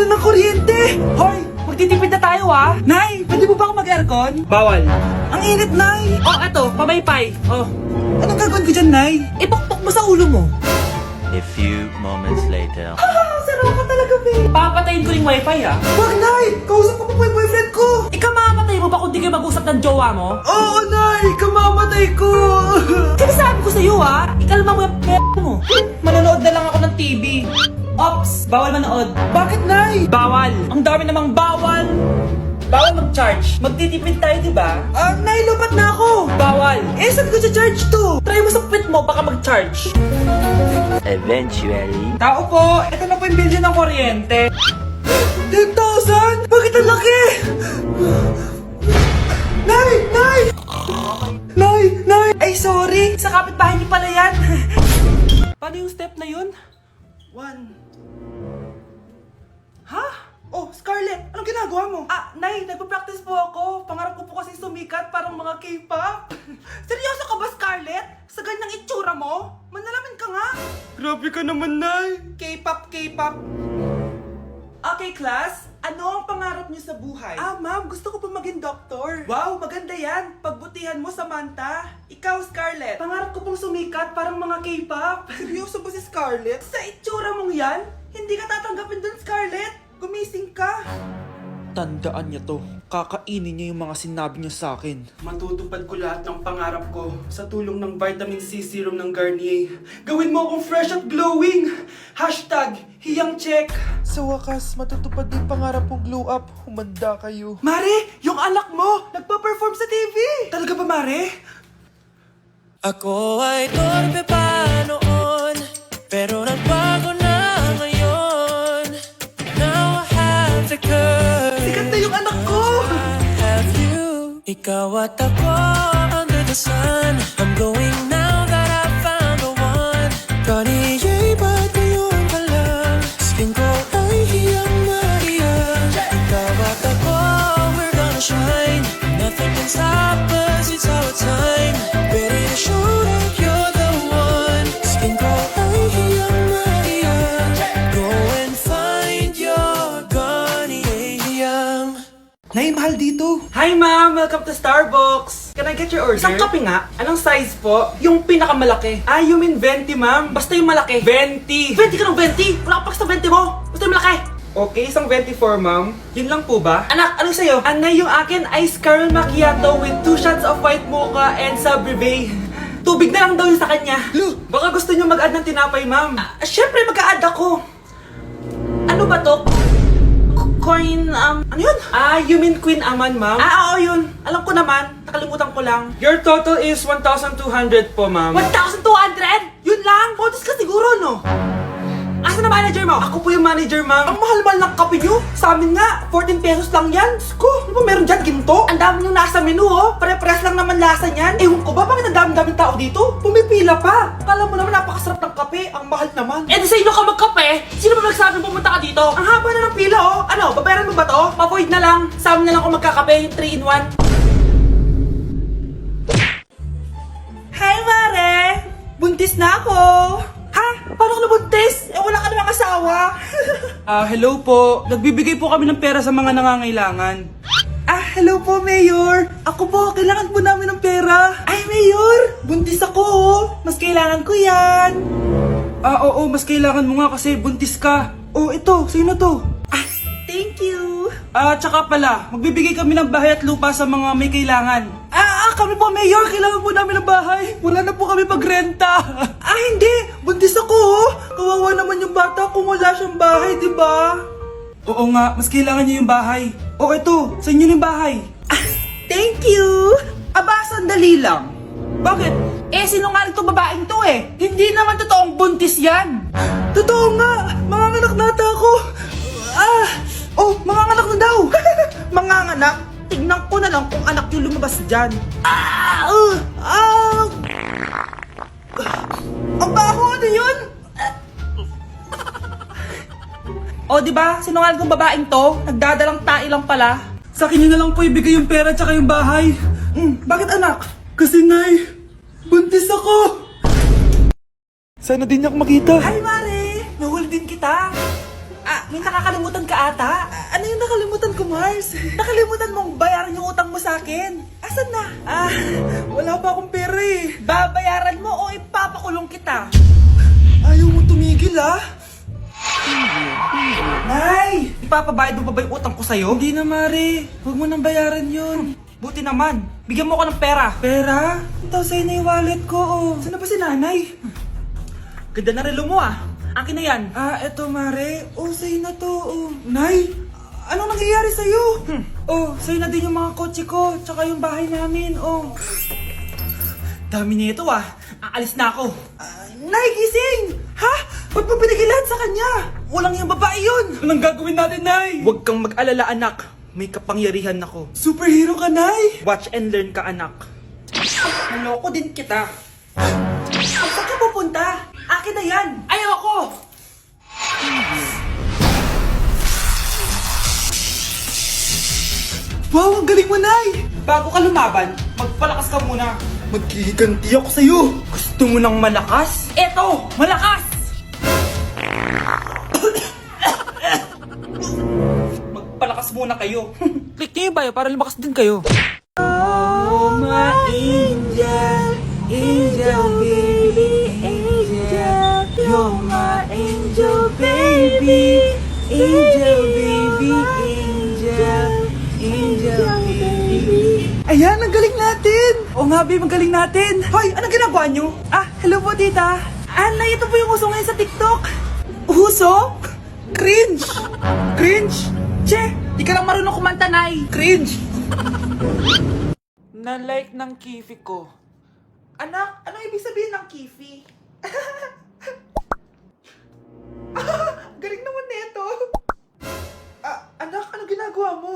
na ng kuryente! Hoy! Magtitipid na tayo Nay, pwede mo ba ako mag-aircon? Bawal. Ang init, Nay! Oh, eto, pamaypay. Oh. Anong gagawin ko dyan, Nay? Ipukpok mo sa ulo mo. A few moments later. Sarap ka talaga, babe! Papatayin ko yung wifi Wag, Nay! Kausap ko pa po yung boyfriend ko! Ikaw mamamatay mo ba kung di kayo mag-usap ng jowa mo? Oo, Nay! Kamamatay ko! Sinasabi ko sa'yo ikalma mo yung mo. Manonood na lang ako ng TV. Ops, bawal manood. Bakit, Nay? Bawal. Ang dami namang bawal. Bawal mag-charge. Magtitipid tayo, di ba? Nay, lupat na ako! Bawal. Saan ko charge to? Try mo sa puwit mo, baka mag-charge. Eventually. Tao po, ito na po yung bill ng kuryente. 10,000? Bakit ang laki? Nay! Nay! Nay! Nay! Ay, sorry! Sa kapitbahay niyo pala yan. Paano yung step na yun? 1. Ha? Oh, Scarlett! Anong ginagawa mo? Nay, nagpa-practice po ako. Pangarap ko po kasi sumikat parang mga K-pop. Seryoso ka ba, Scarlett? Sa ganyang itsura mo? Manalamin ka nga! Grabe ka naman, Nay. K-pop, K-pop. Okay, class. Ano ang pangarap niyo sa buhay? Ma'am, gusto ko po maging doktor. Wow, maganda yan. Pagbutihan mo, Samantha. Ikaw, Scarlett. Pangarap ko pong sumikat parang mga K-pop. Seryoso ba si Scarlett? Sa itsura mong yan, hindi ka tatanggapin dun, Scarlett. Gumising ka. Tandaan niya to. Kakainin niya yung mga sinabi niya sa akin. Matutupad ko lahat ng pangarap ko sa tulong ng Vitamin C Serum ng Garnier. Gawin mo akong fresh at glowing! #hiyangcheck. Sa wakas, matutupad din pangarap kong glow up. Humanda kayo. Mare, yung anak mo, nagpa-perform sa TV! Talaga ba, Mare? Ako ay torpe pa noon, pero nagbago na ngayon. Now I have the courage. Sikat na yung anak ko! I have you. Ikaw at ako under the sun. I'm glowing now that I found the one. Garnier, ba't ngayon ka lang? Skin ko ay hiyang Maria. Ikaw at ako, we're gonna shine. Nothing can stop us, it's our time. Ready to show that you're the one. Skin ko ay hiyang Maria. Go and find your Garnier hiyang. Nay, mahal dito. Hi, ma'am. Welcome to Starbucks. Can I get your order? Isang kape nga. Anong size po? Yung pinakamalaki. You mean 20, ma'am? Basta yung malaki. 20. 20 ka ng 20! Wala ka pa sa 20 mo! Basta yung malaki! Okay, isang 24, ma'am. Yun lang po ba? Anak, anong sa'yo? Anay, yung akin ice caramel macchiato with 2 shots of white mocha and Sabrivay. Tubig na lang daw yun sa kanya. Baka gusto nyo mag-add ng tinapay, ma'am. Siyempre, mag-a-add ako. Ano ba to? Coin, ano yun? You mean Queen Aman, ma'am? Oo, yun. Alam ko naman. Nakalimutan ko lang. Your total is 1,200 po, ma'am. 1,200? Yun lang? Modus ka siguro, no? Asa na manager mo? Ako po yung manager, ma'am. Ang mahal-mahal ng kape nyo. Sa amin nga, 14 pesos lang yan. Sko, ano ba meron dyan? Ginto? Ang dami nyo nasa menu, oh. Pare-pares lang naman lasa niyan. Ewan ko ba, bakit ang dami-daming tao dito? Pumipila pa. Kala mo naman napakasarap ng kape. Ang mahal naman. Eh, di sa inyo ka magkape? Sino ba nagsabing pumunta ka dito? Ang haba na ng pila, oh. Ano, babayaran mo ba to? Ma-void na lang. Sa amin na lang ako magkakape, yung 3-in-1. Hi, Mare! Buntis na ako! Ha? Paano ka nabuntis? Wala ka namang asawa! Hello po. Nagbibigay po kami ng pera sa mga nangangailangan. Hello po, Mayor! Ako po, kailangan po namin ng pera! Ay, Mayor! Buntis ako, oh! Mas kailangan ko yan! Oo, mas kailangan mo nga kasi buntis ka. Oh, ito, sino to? Thank you! Tsaka pala, magbibigay kami ng bahay at lupa sa mga may kailangan. Kami po, Mayor! Kailangan po namin ng bahay! Wala na po kami magrenta! Hindi! Buntis ako, oh! Kawawa naman yung bata kung wala siyang bahay, di ba? Oo nga, mas kailangan niyo yung bahay. O ito, sa inyo yung bahay. Thank you! Sandali lang. Bakit? Sinungaling tong babaeng to eh. Hindi naman totoong buntis yan. Totoo nga. Manganganak nata ako. Manganganak na daw. Manganganak? Tignan ko na lang kung anak yung lumabas dyan. Ang baho, ano yun? O, di ba? Sinungaling tong babaeng to. Nagdadalang tae lang pala. Sa akin nyo na lang po ibigay yung pera tsaka yung bahay. Bakit anak? Kasi, Nay, buntis ako. Sana din niya ako makita. Hi, Mare! Nahuli din kita. may nakakalimutan ka ata. Ano yung nakalimutan ko, Mars? Nakalimutan mong bayaran yung utang mo sa akin. Asan na? Wala pa akong pera eh. Babayaran mo o ipapakulong kita. Ayaw mo tumigil Nay! Ipapabayad mo pa ba yung utang ko sa'yo? Hindi na, Mare. Huwag mo nang bayaran yun. Buti naman. Bigyan mo ko ng pera. Pera? Ito sa'yo na yung wallet ko. Saan na ba si nanay? Ganda na relo mo Akin na yan. Eto Mare. Sa'yo na to. Nay, anong nangyayari sa'yo? Sa'yo na din yung mga kotse ko, tsaka yung bahay namin. Dami nito Aalis na ako. Nay, gising! Ha? Ba't mo binigay lahat sa kanya? Walang yung babae yun. Anong gagawin natin, Nay? Huwag kang mag-alala, anak. May kapangyarihan ako. Superhero ka, Nay! Watch and learn ka, anak. Naloko din kita. Saan ka pupunta? Akin na yan! Ayoko! Wow, ang galing mo, Nay! Bago ka lumaban, magpalakas ka muna. Maghihiganti ako sa'yo. Gusto mo ng malakas? Eto! Malakas! Magpalakas muna kayo. Click niyo yung bio para lumakas din kayo. Oh, my angel, angel baby, angel. You're my angel baby, angel baby, angel, angel baby. Ayan, ang galing natin! Oo nga, babe, ang galing natin! Hoy, anong ginagawa nyo? Hello po, tita! Nay, ito po yung uso ngayon sa TikTok! Uso? Cringe! Cringe? Che, di ka lang marunong kumanta, Nay! Cringe! Na-like ng kifi ko. Anak, anong ibig sabihin ng kifi? Galing naman nito! Anak, ano ginagawa mo?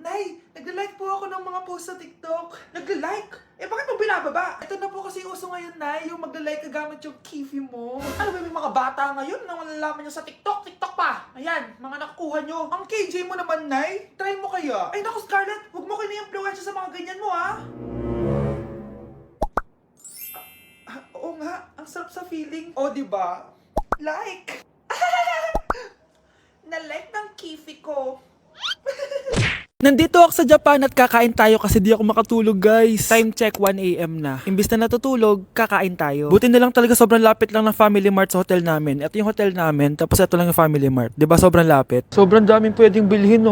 Nay, nagla-like po ako ng mga post sa TikTok. Nagla-like? Bakit mo binababa? Ito na po kasi uso ngayon, Nay, yung magla-like ka gamit yung kifi mo. Ano ba yung mga bata ngayon na malalaman nyo sa TikTok? TikTok pa! Ayan, mga nakukuha nyo. Ang KJ mo naman, Nay. Try mo kaya. Ay, naku, Scarlett, huwag mo kayo na-influensya sa mga ganyan mo, Oo nga, ang sarap sa feeling. Diba? Like! Na-like ng kifi ko. Nandito ako sa Japan at kakain tayo kasi di ako makatulog, guys. Time check 1 AM na. Imbis na natutulog, kakain tayo. Buti na lang talaga sobrang lapit lang ng Family Mart sa hotel namin. Ito yung hotel namin, tapos ito lang yung Family Mart. 'Di ba sobrang lapit? Sobrang daming pwedeng bilhin,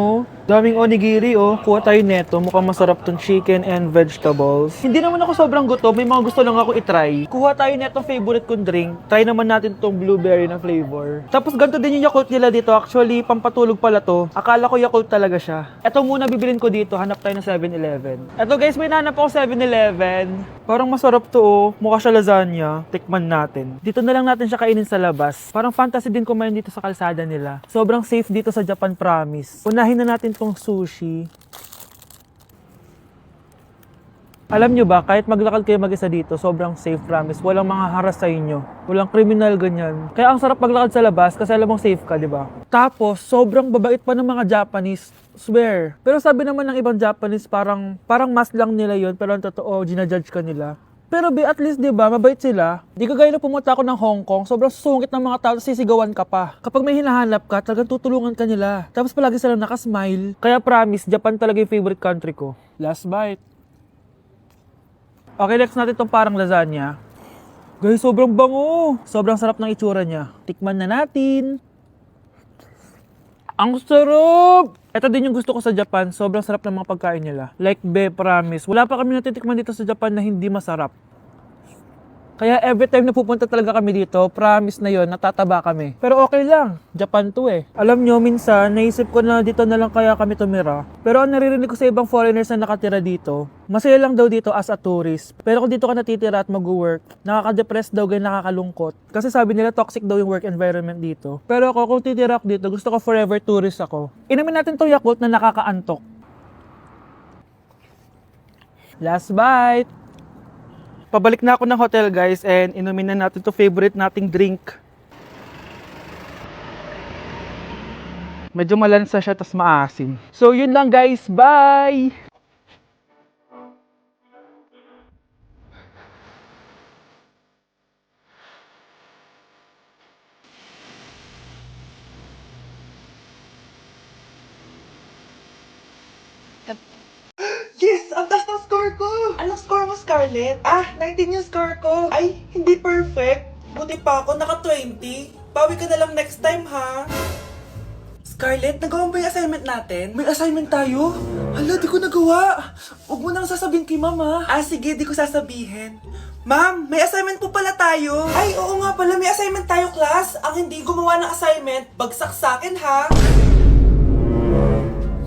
Daming onigiri, Kuha tayo neto. Mukhang masarap tong chicken and vegetables. Hindi naman ako sobrang gutom. May mga gusto lang ako itry. Kuha tayo netong favorite kong drink. Try naman natin tong blueberry na flavor. Tapos ganito din yung Yakult nila dito. Actually, pampatulog pala to. Akala ko Yakult talaga siya. Ito muna bibilin ko dito. Hanap tayo ng 7-Eleven. Ito guys, may nahanap ako 7-Eleven. Parang masarap to, Mukha siya lasagna. Tikman natin. Dito na lang natin siya kainin sa labas. Parang fantasy din kumain dito sa kalsada nila. Sobrang safe dito sa Japan, promise. Unahin na natin tong sushi. Alam nyo ba, kahit maglakad kayo mag-isa dito, sobrang safe, promise. Walang mga haras sa inyo. Walang kriminal, ganyan. Kaya ang sarap maglakad sa labas kasi alam mong safe ka, di ba? Tapos, sobrang babait pa ng mga Japanese. Swear. Pero sabi naman ng ibang Japanese, parang mas lang nila yon, pero ang totoo, ginajudge ka nila. Pero at least, di ba, mabait sila. Di kagaya na pumunta ako ng Hong Kong, sobrang sungit ng mga tao, sisigawan ka pa. Kapag may hinahanap ka, talagang tutulungan ka nila. Tapos palagi silang nakasmile. Kaya promise, Japan talaga yung favorite country ko. Last bite. Okay, next natin itong parang lasagna. Guys, sobrang bango. Sobrang sarap ng itsura niya. Tikman na natin. Ang sarap! Ito din yung gusto ko sa Japan. Sobrang sarap ng mga pagkain nila. Like, promise. Wala pa kami natitikman dito sa Japan na hindi masarap. Kaya every time na pupunta talaga kami dito, promise na yon, natataba kami. Pero okay lang, Japan to Alam nyo, minsan, naisip ko na dito na lang kaya kami tumira. Pero ang naririnig ko sa ibang foreigners na nakatira dito, masaya lang daw dito as a tourist. Pero kung dito ka natitira at mag-work, nakaka-depress daw, ganyan, nakakalungkot. Kasi sabi nila toxic daw yung work environment dito. Pero ako, kung titira ako dito, gusto ko forever tourist ako. Inumin natin tong Yakult na nakakaantok. Last bite! Pabalik na ako ng hotel, guys, and inumin na natin to favorite nating drink. Medyo malansa siya, tas maasim. So, yun lang, guys. Bye! Yes! Ang taas ng score ko! Anong score mo, Scarlett? 19 yung score ko. Ay, hindi perfect. Buti pa ako, naka 20. Bawi ka na lang next time, ha? Scarlett, nagawa mo ba yung assignment natin? May assignment tayo? Hala, di ko nagawa. Huwag mo nang sasabihin kay mama. Sige, di ko sasabihin. Ma'am, may assignment po pala tayo. Ay, oo nga pala, may assignment tayo, class. Ang hindi gumawa ng assignment, bagsak sa akin, ha?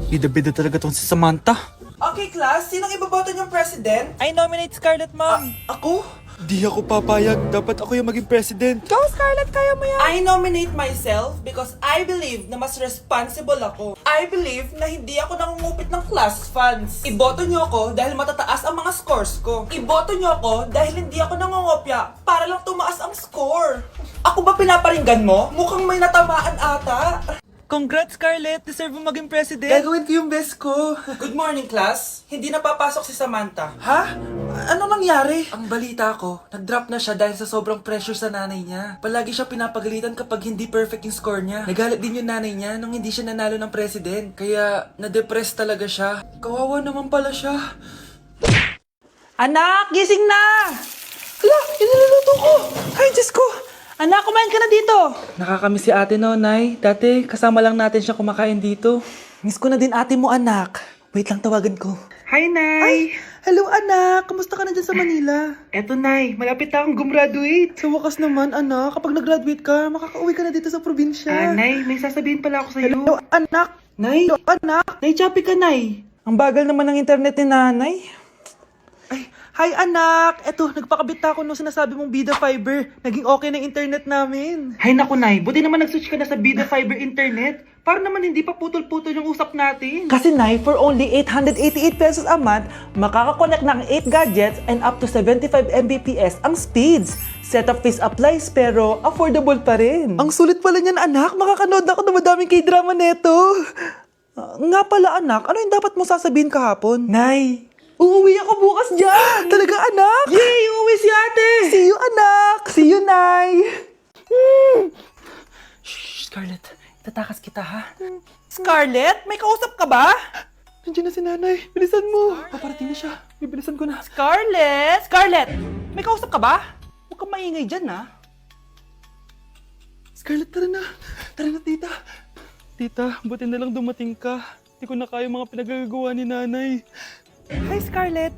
Bida-bida talaga tong si Samantha. Okay, class, sinong iboboto niyong president? I nominate Scarlett, ma'am. Ako? Di ako papayag. Dapat ako yung maging president. Go, Scarlett, kaya mo yan. I nominate myself because I believe na mas responsible ako. I believe na hindi ako nangungupit ng class funds. Iboto niyo ako dahil matataas ang mga scores ko. Iboto niyo ako dahil hindi ako nangungopya para lang tumaas ang score. Ako ba pinaparinggan mo? Mukhang may natamaan ata. Congrats, Scarlett. Deserve mo maging president. Gagawin ko yung best ko. Good morning, class. Hindi na papasok si Samantha. Ha? Ano nangyari? Ang balita ko, nag-drop na siya dahil sa sobrang pressure sa nanay niya. Palagi siya pinapagalitan kapag hindi perfect yung score niya. Nagalit din yung nanay niya nung hindi siya nanalo ng president. Kaya, na-depress talaga siya. Kawawa naman pala siya. Anak, gising na! Ala, iniluluto ko! Ay, Diyos ko! Anak, kumain ka na dito! Nakakamiss si ate no, Nay. Dati, kasama lang natin siya kumakain dito. Miss ko na din ate mo, anak. Wait lang, tawagan ko. Hi, Nay! Ay, hello anak! Kamusta ka na dyan sa Manila? Eto, Nay. Malapit na akong gumraduate. Sa wakas naman, anak. Kapag nag-graduate ka, makakauwi ka na dito sa probinsya. Nay, may sasabihin pala ako sa'yo. Hello, anak! Nay! Hello, anak! Nay, choppy ka, Nay! Ang bagal naman ng internet ni nanay. Ay, hi anak! Eto, nagpakabit na ako nung sinasabi mong Bida Fiber. Naging okay na yung internet namin. Hay naku, Nay. Buti naman nag-switch ka na sa Bida Fiber Internet. Para naman hindi pa putol-putol yung usap natin. Kasi Nay, for only 888 pesos a month, makakakonect ng 8 gadgets and up to 75 Mbps ang speeds. Setup fees applies pero affordable pa rin. Ang sulit pala niyan anak, makakanood ako ng madaming K-drama neto. Nga pala anak, ano yung dapat mo sasabihin kahapon? Nay, uuwi ako bukas dyan! Talaga anak? Yay! Uuwi si ate! See you anak! See you Nay! Shh, Scarlett. Tatakas kita, ha? Scarlett, may kausap ka ba? Nandiyan na si nanay. Bilisan mo. Paparating na siya. Bibilisan ko na. Scarlett! Scarlett! May kausap ka ba? Huwag kang maingay dyan, ha? Scarlett, tara na. Tara na, tita. Tita, buti na lang dumating ka. Hindi ko na kaya mga pinagagawa ni nanay. Hi, Scarlett!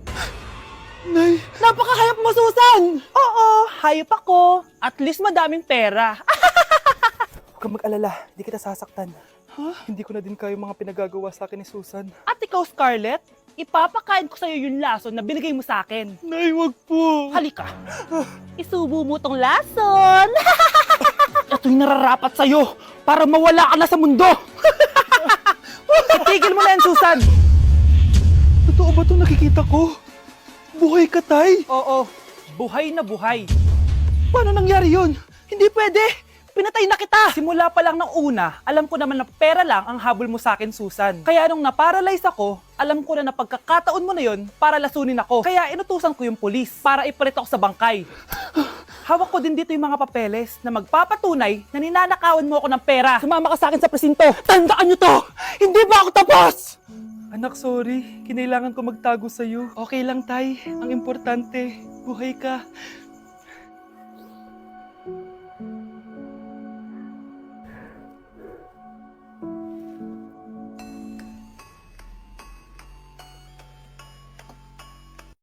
Nay, Napakahayap mo, Susan! Oo, hayop ako. At least madaming pera. huwag kang mag-alala. Hindi kita sasaktan. Hindi ko na din kaya mga pinagagawa sa akin ni Susan. At ikaw, Scarlett, ipapakain ko sa'yo yung lason na binigay mo sa akin. Nay, wag po. Halika. Isubo mo tong lason. Ito'y nararapat sa'yo para mawala ka na sa mundo. Itigil mo na yan, Susan. Totoo ba itong nakikita ko? Buhay ka, Tay? Oo, buhay na buhay. Paano nangyari yun? Hindi pwede. Pinatay na kita. Simula pa lang ng una, alam ko naman na pera lang ang habol mo sa akin, Susan. Kaya nung naparalyze ako, alam ko na pagkakataon mo na yon para lasunin ako. Kaya inutusan ko yung polis para ipalit ako sa bangkay. Hawak ko din dito yung mga papeles na magpapatunay na ninanakawan mo ako ng pera. Sumama ka sa akin sa presinto. Tandaan nyo to! Hindi ba ako tapos? Anak, sorry. Kinailangan ko magtago sa'yo. Okay lang, Tay. Ang importante, buhay ka.